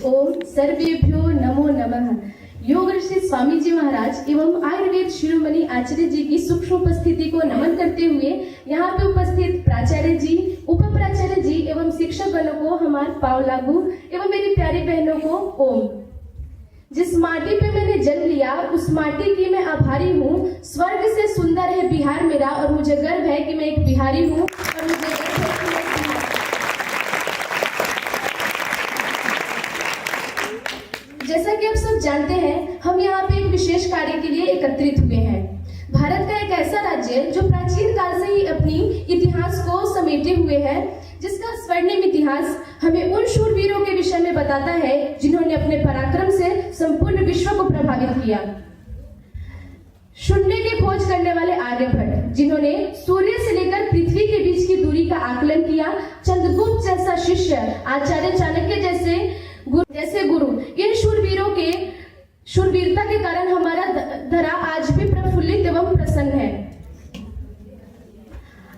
ओम सर्वेभ्यो नमो नमः। योग ऋषि स्वामी जी महाराज एवं आयुर्वेद शिरोमणि आचार्य जी की सूक्ष्म उपस्थिति को नमन करते हुए यहाँ पे उपस्थित प्राचार्य जी, उप प्राचार्य जी एवं शिक्षक गणों को हमारे पाव लागू एवं मेरी प्यारी बहनों को ओम। जिस माटी पे मैंने जन्म लिया उस माटी की मैं आभारी हूँ। स्वर्ग से सुंदर है बिहार मेरा और मुझे गर्व है कि मैं एक बिहारी हूँ और मुझे गर्व है कि मैं जैसा कि आप सब जानते हैं, हम यहाँ पे एक विशेष कार्य के लिए एकत्रित हुए हैं। भारत का एक ऐसा राज्य जो प्राचीन काल से ही अपनी इतिहास को समेटे हुए है, जिसका स्वर्णिम इतिहास हमें उन शूरवीरों के विषय में बताता है जिन्होंने अपने पराक्रम से संपूर्ण विश्व को प्रभावित किया। शून्य की खोज करने वाले आर्यभट्ट, जिन्होंने सूर्य से लेकर पृथ्वी के बीच की दूरी का आकलन किया। चंद्रगुप्त जैसा शिष्य, आचार्य चाणक्य जैसे गुरु, इन शूरवीरों के शूरवीरता के कारण हमारा धरा आज भी प्रफुल्लित एवं प्रसन्न है।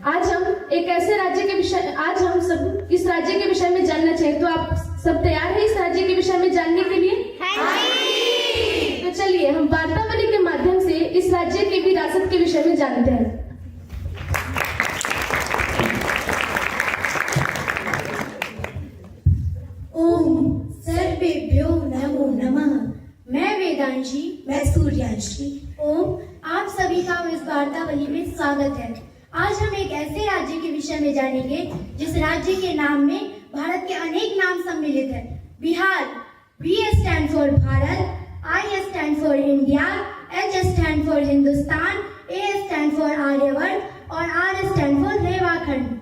आज हम एक ऐसे राज्य के विषय, आज हम सब इस राज्य के विषय में जानना चाहें, तो आप सब तैयार हैं इस राज्य के विषय में जानने के लिए? तो चलिए हम वार्तावली के माध्यम से इस राज्य की विरासत के विषय में जानते हैं। ओम सर्वेभ्यो नमो नमः। मैं वेदांशी, मैं सूर्यांशी। ओम, आप सभी का इस वार्तावली में स्वागत है। आज हम एक ऐसे राज्य के विषय में जानेंगे जिस राज्य के नाम में भारत के अनेक नाम सम्मिलित है। Bihar. B stand for Bharat, I stand for India, H stand for Hindustan, A stand for Aryavart और R stand for Rewakhand.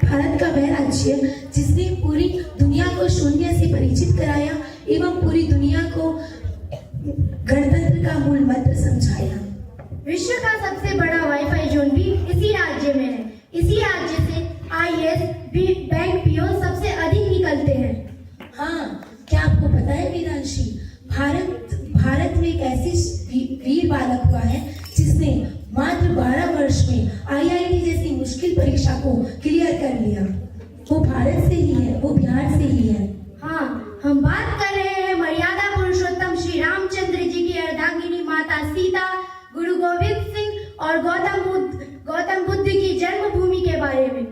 Bharat का वह राज्य जिसने पूरी दुनिया को शून्य से परिचित कराया एवं पूरी दुनिया को गणतंत्र का मूल मंत्र समझाया। विश्व का सबसे बड़ा वाईफाई जोन भी इसी राज्य में है। इसी राज्य से IS बैंक पीओ सबसे अधिक निकलते हैं। हाँ, क्या आपको पता है वेदांशी, भारत में एक ऐसी वीर बालक हुआ है जिसने मात्र 12 वर्ष में IIT जैसी मुश्किल परीक्षा को क्लियर कर लिया। वो भारत से ही है, वो बिहार से ही है। हाँ, हम बात कर रहे हैं मर्यादा पुरुषोत्तम श्री रामचंद्र जी की अर्धांगिनी माता सीता, गुरु गोविंद सिंह और गौतम बुद्ध की जन्मभूमि के बारे में।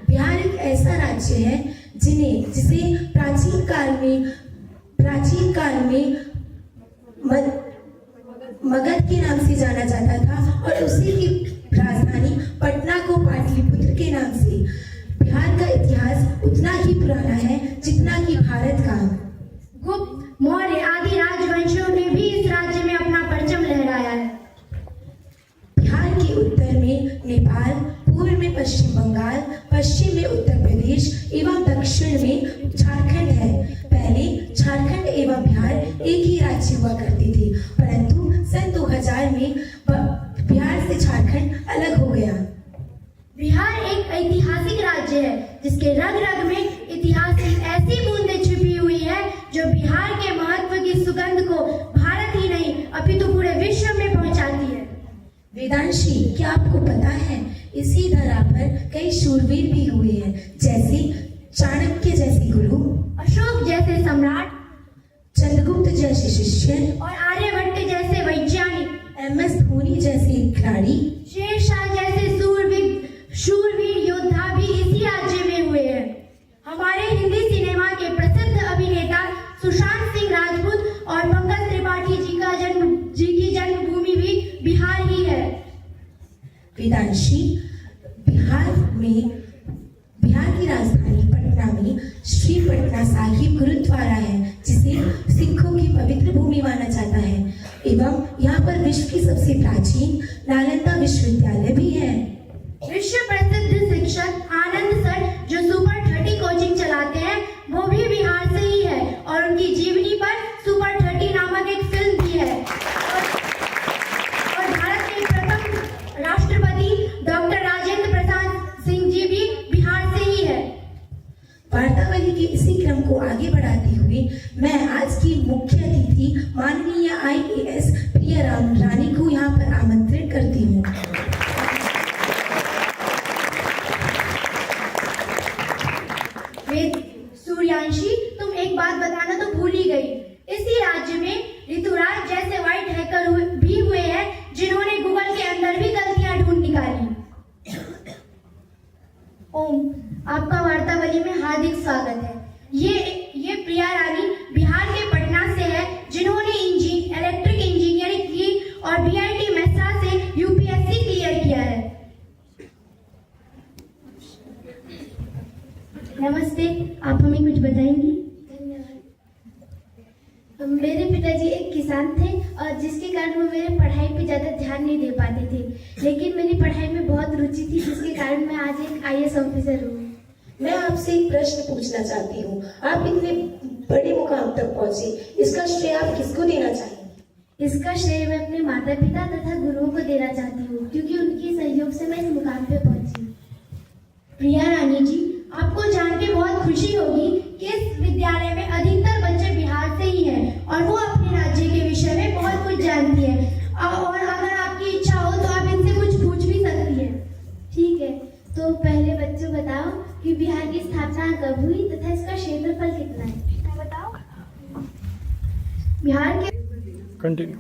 बिहार एक ऐसा राज्य है जिसे प्राचीन काल में मगध के नाम से जाना जाता था और उसी की राजधानी पटना को पाटलिपुत्र के नाम से। बिहार का इतिहास उतना ही पुराना है जितना कि भारत का। गुप्त, मौर्य आदि राजवंशों ने भी इस राज्य में अपना परचम लहराया है। बिहार के उत्तर में नेपाल, पूर्व में पश्चिम बंगाल, पश्चिम में उत्तर प्रदेश एवं दक्षिण में झारखंड है। पहले झारखंड एवं बिहार एक ही राज्य हुआ करते थे, परंतु सन 2000 में बिहार से झारखंड अलग हो गया। बिहार एक ऐतिहासिक राज्य है जिसके रग रग में इतिहास की ऐसी बूंदें छिपी हुई है जो बिहार के महत्व की सुगंध को भारत ही नहीं अपितु पूरे विश्व में पहुंचाती है। वेदांशी, क्या आपको पता है इसी धरा पर कई शूरवीर भी हुए हैं, जैसे चाणक्य जैसे गुरु, अशोक जैसे सम्राट, चंद्रगुप्त जैसे शिष्य और आर्यभट्ट जैसे वैज्ञानिक, MS धोनी जैसे खिलाड़ी, शेरशाह जैसे शूरवीर योद्धा भी इसी राज्य में हुए हैं। हमारे हिंदी सिनेमा के प्रसिद्ध अभिनेता सुशांत सिंह राजपूत और पंकज त्रिपाठी जी की जन्मभूमि भी बिहार ही है। वेदांशी, बिहार की राजधानी पटना में श्री पटना साहिब गुरुद्वारा है, जिसे सिखों की पवित्र भूमि माना जाता है एवं यहाँ पर विश्व की सबसे प्राचीन नालंदा विश्वविद्यालय भी है। विश्व प्रसिद्ध शिक्षक आनंद सर जो सुपर 30 कोचिंग चलाते हैं वो भी बिहार से ही है और उनकी जीवनी पर सुपर 30 नामक एक फिल्म भी है। और भारत के प्रथम राष्ट्रपति डॉक्टर राजेंद्र प्रसाद सिंह जी भी बिहार से ही है। वार्तावली के इसी क्रम को आगे बढ़ाते हुए मैं आज की मुख्य अतिथि माननीय IAS प्रिया रानी को यहाँ पर आमंत्रित करती हूँ। वेद सूर्यांशी, तुम एक बात बताना तो भूल ही गई। इसी राज्य में ऋतुराज जैसे व्हाइट हैकर भी हुए हैं जिन्होंने गूगल के अंदर भी गलतियां ढूंढ निकाली। ओम, आपका वार्तावली में हार्दिक स्वागत है। ये प्रिया रानी बिहार के पटना से है जिन्होंने इलेक्ट्रिक इंजीनियरिंग की और बीआईटी मेसा से यूपीएससी क्लियर किया है। नमस्ते, आप हमें कुछ बताएंगी? मेरे पिताजी एक किसान थे और जिसके कारण वो मेरे पढ़ाई पे ज़्यादा ध्यान नहीं दे पाते थे, लेकिन मेरी पढ़ाई में बहुत रुचि थी जिसके कारण मैं आज एक आईएएस ऑफिसर हूँ। मैं आपसे एक प्रश्न पूछना चाहती हूँ। आप इतने बड़े मुकाम तक पहुँचे, इसका श्रेय आप किसको देना चाहेंगे? इसका श्रेय मैं अपने माता पिता तथा गुरुओं को देना चाहती हूँ, क्योंकि उनके सहयोग से मैं इस मुकाम पे पहुँची। प्रिया रानी जी, आपको जान के बहुत खुशी होगी कि इस विद्यालय में अधिकतर बच्चे बिहार से ही हैं और वो अपने राज्य के विषय में बहुत कुछ जानती हैं। और अगर आपकी इच्छा हो तो आप इनसे कुछ पूछ भी सकती हैं। ठीक है, तो पहले बच्चों बताओ कि बिहार की स्थापना कब हुई तथा इसका क्षेत्रफल कितना है? बताओ। बिहार के कंटिन्यू।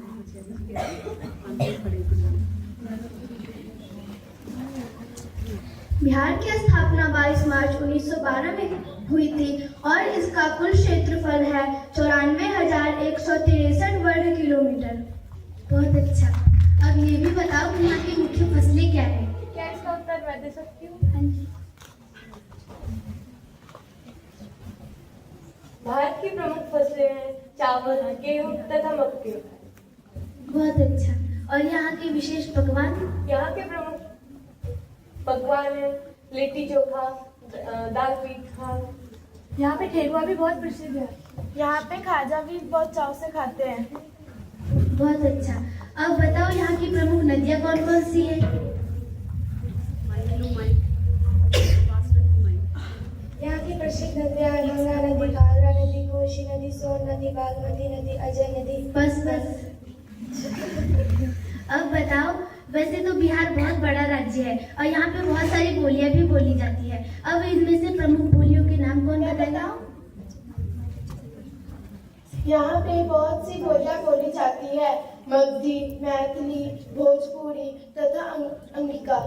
बिहार की स्थापना 22 मार्च 1912 में हुई थी और इसका कुल क्षेत्रफल है 94,163 वर्ग किलोमीटर। बहुत अच्छा। अब ये भी बताओ कि यहाँ की मुख्य फसलें क्या है? क्या इसका उत्तर मैं दे सकती हूँ? हाँ जी। भारत की प्रमुख फसलें हैं चावल, गेहूं तथा मक्के। बहुत अच्छा। और यहाँ के विशेष पकवान? यहाँ के प्रमुख पकवान है लिट्टी चोखा, दाल पीठा। यहाँ पे ठेकुआ भी बहुत प्रसिद्ध है। यहाँ पे खाजा भी बहुत चाव से खाते हैं। बहुत अच्छा। अब बताओ यहाँ की प्रमुख नदियाँ कौन कौन सी है? यहाँ की प्रसिद्ध नदियाँ गंगा नदी, घाघरा नदी, कोसी नदी, सोन नदी, बागमती नदी, अजय नदी। बस। अब बताओ, वैसे तो बिहार बहुत बड़ा राज्य है और यहाँ पे बहुत सारी बोलियां भी बोली जाती है। अब इनमें से प्रमुख बोलियों के नाम कौन बताएगा? यहाँ पे बहुत सी बोलियां बोली जाती है, मगधी, मैथिली, भोजपुरी तथा अंगिका।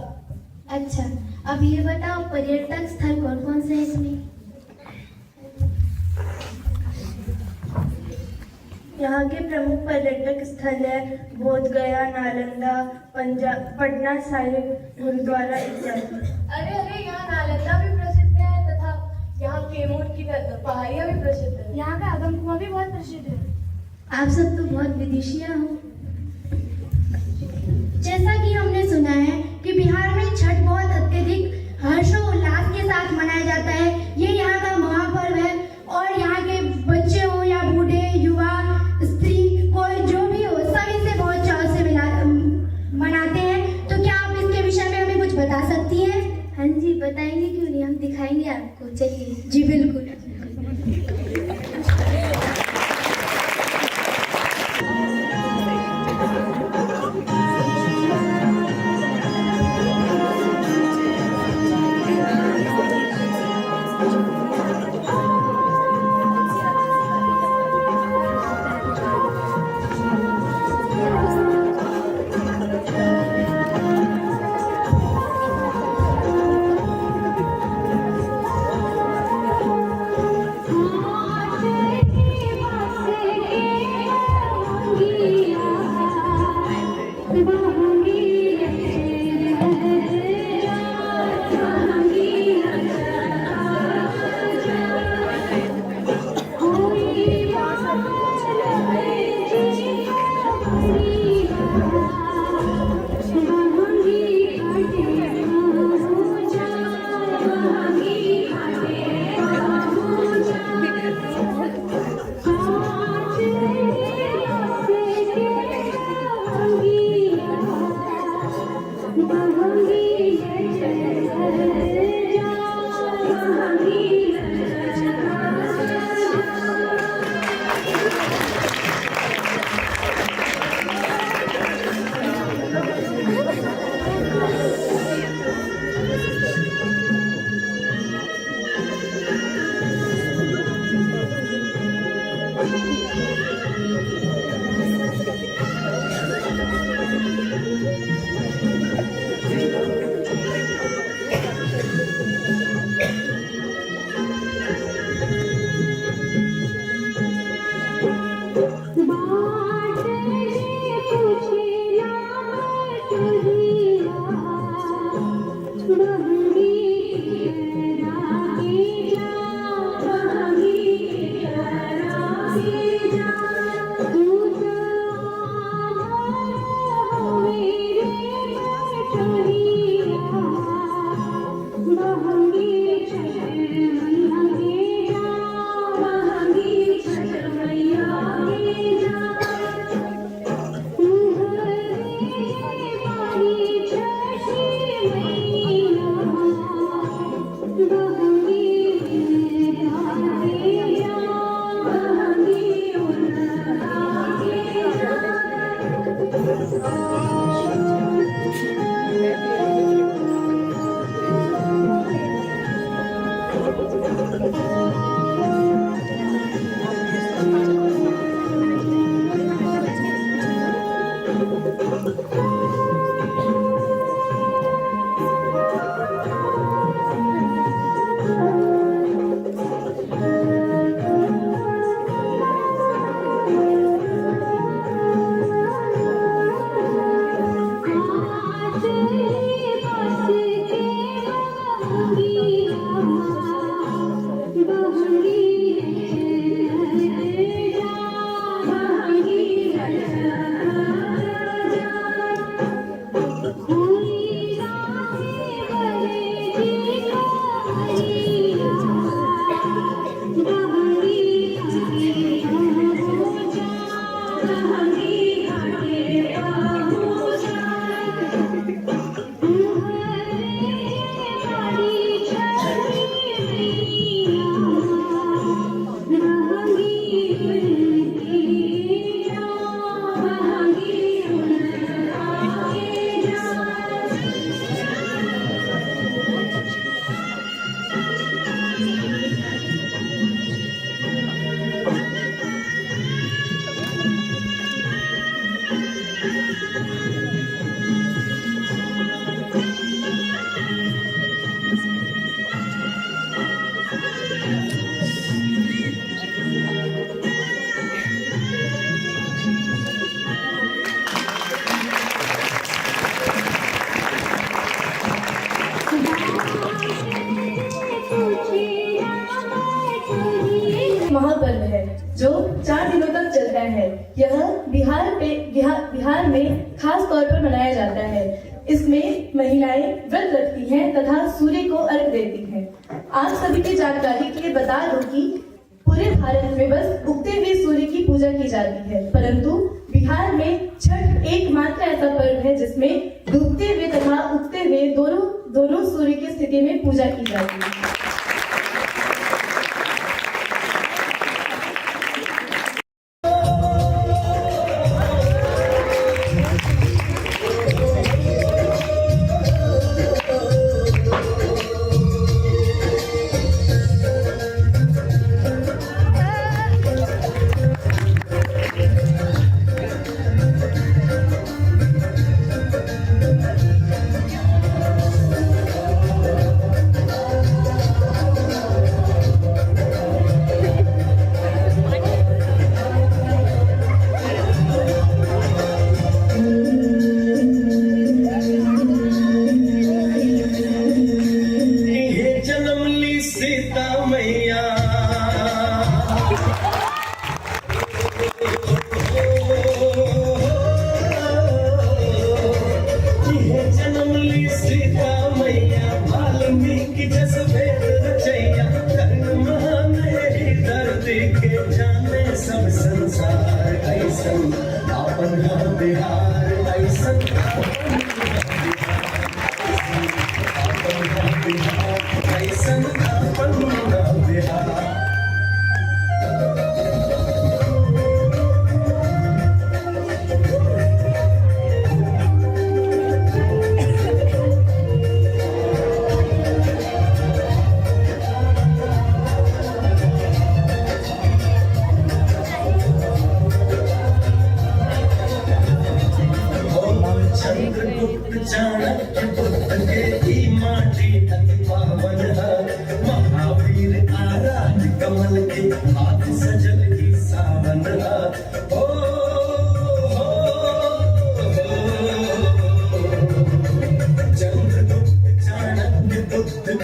अच्छा, अब ये बताओ पर्यटक स्थल कौन कौन से हैं इसमें? यहाँ के प्रमुख पर्यटक स्थल है बोध गया, नालंदा, पटना साहिब, गुरुद्वारा इत्यादि। अरे यहाँ नालंदा भी प्रसिद्ध है तथा यहाँ कैमूर की पहाड़ियाँ भी प्रसिद्ध है। यहाँ का आगम कुआं भी बहुत प्रसिद्ध है। आप सब तो बहुत विदेशियाँ हो। जैसा कि हमने सुना है कि बिहार में छठ बहुत अत्यधिक हर्षोल्लास के साथ मनाया जाता है। ये यहाँ का महापर्व है और यहाँ के बच्चे हो या बूढ़े, युवा, स्त्री, कोई जो भी हो, सभी से बहुत चाव से मनाते हैं। तो क्या आप इसके विषय में हमें कुछ बता सकती हैं? हाँ जी, बताएंगे क्यों नहीं, हम दिखाएंगे आपको। चलिए। जी बिल्कुल। महापर्व है जो 4 दिनों तक चलता है। यह बिहार में खास तौर पर मनाया जाता है। इसमें महिलाएं व्रत रखती हैं तथा सूर्य को अर्घ देती हैं। आप सभी की जानकारी के लिए बता दूं कि पूरे भारत में बस उगते हुए सूर्य की पूजा की जाती है, परंतु बिहार में छठ एकमात्र ऐसा पर्व है जिसमें डूबते हुए तथा उगते हुए दोनों सूर्य की स्थिति में पूजा की जाती है।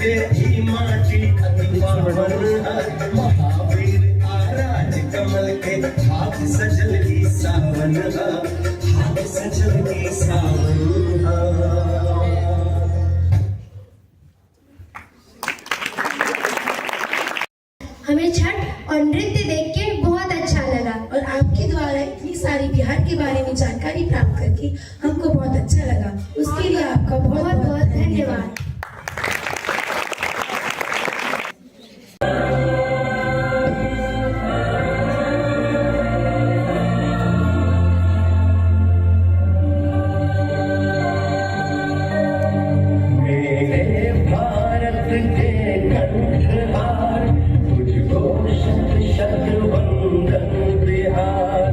के ही माटी अति पावन है। महावीर आराज कमल के हाथ सजल की सावन है, हाथ सजल की सावन है। हमें छठ और नृत्य देख के बहुत अच्छा लगा और आपके द्वारा इतनी सारी बिहार के बारे में जानकारी प्राप्त करके हमको बहुत अच्छा लगा। उसके लिए आपका बहुत बहुत बहुत धन्यवाद। मेरे भारत के कंठहार, तुझको शत शत वंदन बिहार।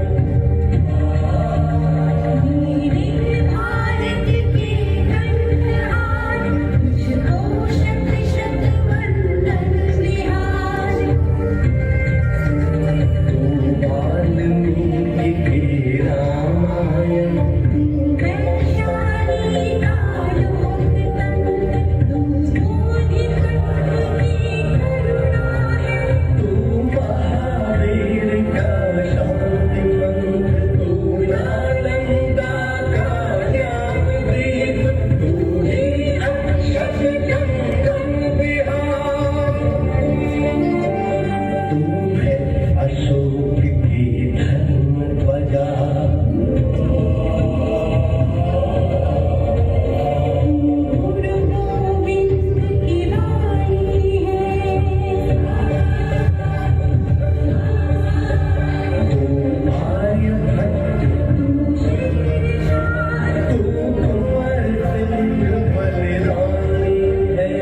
मेरे भारत के कंठहार, तुझको शत शत वंदन बिहार। तू वाल्मीकि की रामायण, वैशाली का लोकतंत्र, तू मोदी की करुणा है। तू महावीर का शांति मंत्र, तू नालंदा का ज्ञान दीप, तू ही अक्षत कंगन बिहार। तू है अशोक की धर्म ध्वजा, गुरु गोविंद की वाणी है। तू आर्यभट्ट, तू कुंवर सिंह बलरानी है।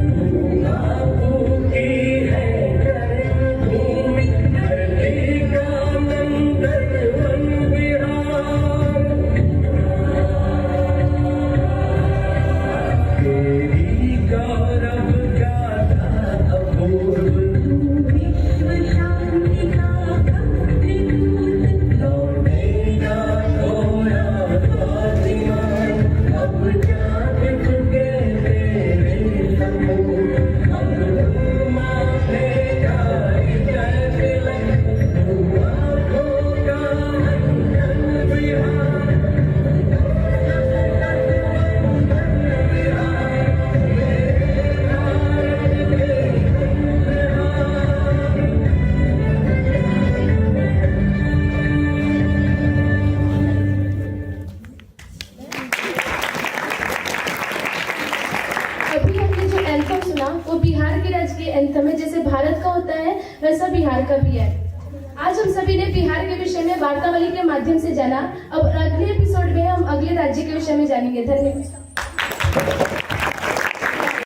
तू बापू की है कर्मभूमि, धरती का नंदनवन बिहार। तेरी गौरव गाथा अपूर्व, विश्व शांति का भक्तिदूत, लौटेगा खोया स्वाभिमान। अब जाग चुके तेरे सपूत, अब माथे जाए जय तिलक, तू आंखों का अंजन बिहार। अभी हमने जो एंथम सुना वो बिहार के राजकीय एंथम है। जैसे भारत का होता है वैसा बिहार का भी है। आज हम सभी ने बिहार के विषय में वार्तावली के माध्यम से जाना। अब अगले एपिसोड में हम अगले राज्य के विषय में जानेंगे। धन्यवाद।